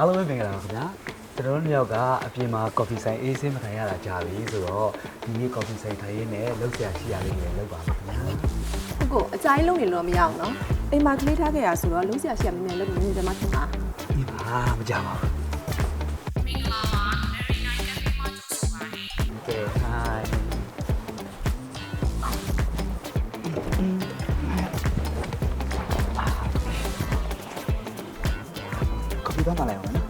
အားလုံးပဲပြင်ကြတာပါခင်ဗျာကျွန်တော်တို့နှစ်ယောက်ကအပြင်မှာကော်ဖီဆိုင်အေးစင်းမထိုင်ရတာကြာပြီဆိုတော့ဒီနေ့ကော်ဖီဆိုင်ထိုင်ရင်းနဲ့လောက်ဆရာရှိရလေးတွေလောက်ပါမယ်ခင်ဗျာကိုအကြိုင်းလုံးနေလို့မရအောင်နော်အိမ်မှာကလေးထားခဲ့ရဆိုတော့လုံးဆရာရှိရမင်းလည်းလုပ်နေတယ်မှထင်ပါဒီပါမကြပါဘူးမင်္ဂလာပါMary Night Cafe မှာကြိုဆိုပါရစေကဲ hi ကော်ဖီတော့မလာအောင်နော်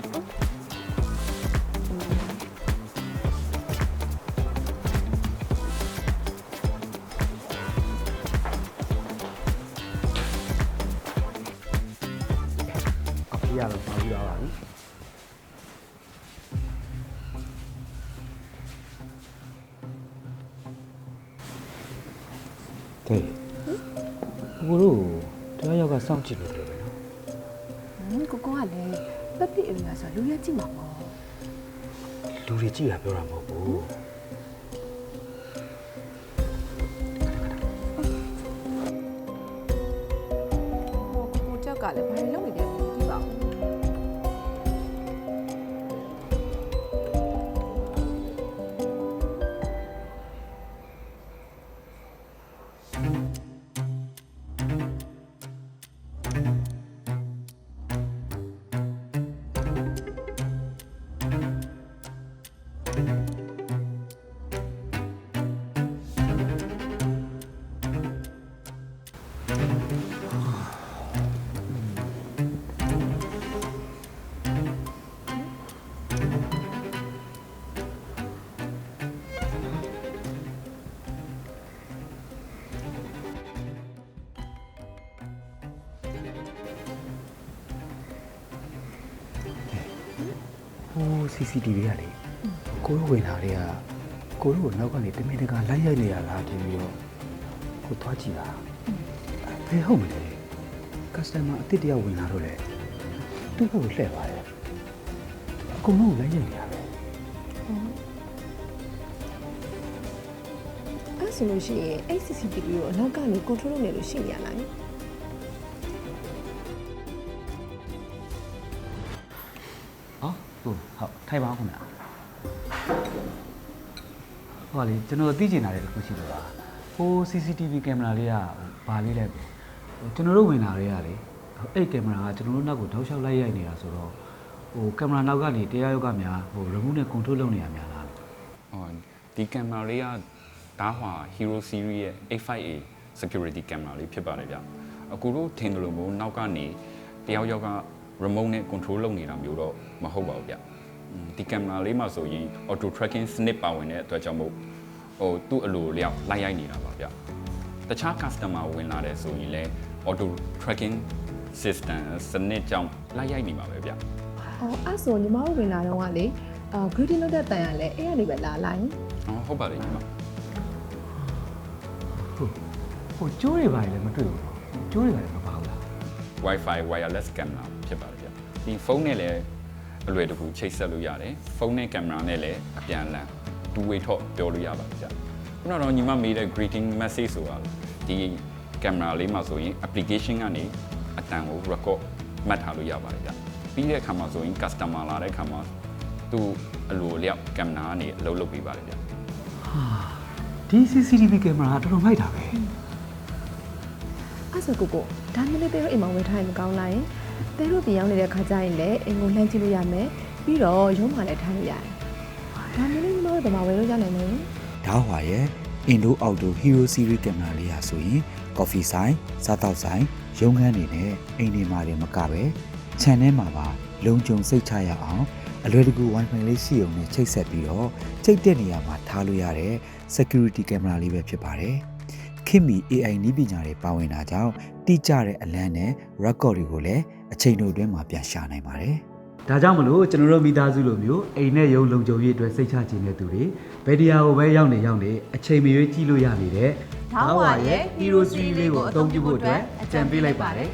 ရတော့ပါပြီးတော့ပါပြီကဲကိုတို့တရားရောက်ကစောင့်ကြည့်လို့တယ်နော်ကိုကလည်းပတ်ပိအရင်ကဆိုလူရကြည့်မှာပေါ့လူတွေကြည့်တာပြောတာမဟုတ်ဘူးကိုကြောက်ကလည်းဘာလုပ်နေတယ်ကြည့်ပါဦးCCTV ကလေကိုတို့ဝင်လာတွေကကိုတို့ကိုနောက်ကနေတမင်တကာလိုက်ရိုက်နေရလားတင်ပြီးတော့ကိုသွားကြည့်တာဘယ်ဟုတ်မလဲ customer အစ်စ်တယောက်ဝင်လာတော့လေသူ့ဘက်ကိုလှည့်ပါတယ်အကုန်လုံးလိုက်ရိုက်နေရပဲအဲ့ဆိုလို့ရှိရင် CCTV ကိုအနောက်ကနေ control လုပ်နေလို့ရှိနေရလားဟုတ်ထိုင်ပါဦးခင်ဗျာဟောလေကျွန်တော်သိချင်တာလေးတစ်ခုရှိလို့ပါဟို CCTV ကင်မရာလေးကဘာလေးလဲကျွန်တော်တို့ဝင်လာတွေကလေအဲ့ကင်မရာကကျွန်တော်တို့နောက်ကိုထောက်လျှောက်လိုက်ရိုက်နေတာဆိုတော့ဟိုကင်မရာနောက်ကနေတရားရောက်ကများဟို remote နဲ့ control လုပ်နေရများလားဟောဒီကင်မရာလေးကဒါဟွာ Hero Series ရဲ့ A5A security camera လေးဖြစ်ပါတယ်ဗျအခုတို့ထင်တယ်လို့မို့နောက်ကနေတယောက်ယောက်က remote နဲ့ control လုပ်နေတာမျိုးတော့မဟုတ်ပါဘူးဗျဒီကင်မရာလေးမှာဆိုရင် auto tracking စနစ်ပါဝင်တဲ့အတွက်ကြောင့်မို့ဟိုသူ့အလိုလျောက်လိုက်ရိုက်နေတာပါဗျတခြား customer ဝင်လာတဲ့ဆိုရင်လည်း auto tracking system စနစ်ကြောင့်လိုက်ရိုက်နေပါပဲဗျအဲ့ဆိုညီမတို့ဝင်လာတော့ကလေgreeting လုပ်တဲ့တန်ရလဲအဲ့ကနေပဲလာလိုက်ဟုတ်ပါတယ်ညီမဟိုကျိုးတွေပါလေမတွေ့ဘူးကျိုးတွေပါလေမပါဘူးလား Wi-Fi wireless camera ဖြစ်ပါတယ်ဗျဒီဖုန်းနဲ့လည်းအလွယ်တကူချိတ်ဆက်လို့ရတယ်ဖုန်းနဲ့ကင်မရာနဲ့လည်းအပြန်အလှန် two way ထော့ပြောလို့ရပါတယ်ဗျခုနကတော့ညီမမေးတဲ့ greeting message ဆိုတာဒီကင်မရာလေးမှာဆိုရင် application ကနေအတန်ကို record မှတ်ထားလို့ရပါတယ်ဗျပြီးတဲ့အခါမှာဆိုရင် customer လာတဲ့အခါမှာသူ့အလိုလျောက်ကင်မရာကနေအလုပ်လုပ်ပေးပါတယ်ဗျဟာဒီ CCTV ကင်မရာတော်တော်မိုက်တာပဲအဲ့ဆိုကိုဒါမျိုးလေးတွေအိမ်မှာဝယ်ထားရင်မကောင်းလားတဲတို့ပြန်ရောက်နေတဲ့ခါကျရင်လည်းအင်ကိုလှမ်းကြည့်လို့ရမယ်ပြီးတော့ရုံးမှလည်းထားလို့ရတယ်ဒါမျိုးလေးမျိုးတော့ဗမာဝယ်လို့ရနိုင်တယ်ဒါဟွာရဲ့ Indo Outdoor Hero Series ကင်မရာလေးဟာဆိုရင် coffee ဆိုင်စားတောက်ဆိုင်ရုံးခန်းတွေနဲ့အိမ်တွေမှာတွေမကပဲခြံထဲမှာပါလုံခြုံစိတ်ချရအောင်အလွယ်တကူ Wi-Fi လေးရှိုံနဲ့ချိတ်ဆက်ပြီးတော့ချိတ်တဲ့နေရာမှာထားလို့ရတဲ့ security camera လေးပဲဖြစ်ပါတယ်ခင်မီ AI နည်းပညာတွေပါဝင်တာကြောင့်တိကျတဲ့အလန်းနဲ့ record တွေကိုလည်းအချိန်တို့အတွင်းမှာပြန်ရှာနိုင်ပါတယ်ဒါကြောင့်မလို့ကျွန်တော်တို့မိသားစုလိုမျိုးအိမ်နဲ့ရုံလုံခြုံရေးအတွက်စိတ်ချခြင်းတဲ့သူတွေဗီဒီယိုကိုပဲရောက်နေအချိန်မရွေးကြည့်လို့ရနေတဲ့ဒါဝါရဲ့ Hero Series လေးကိုအသုံးပြုဖို့အတွက်အကြံပေးလိုက်ပါတယ်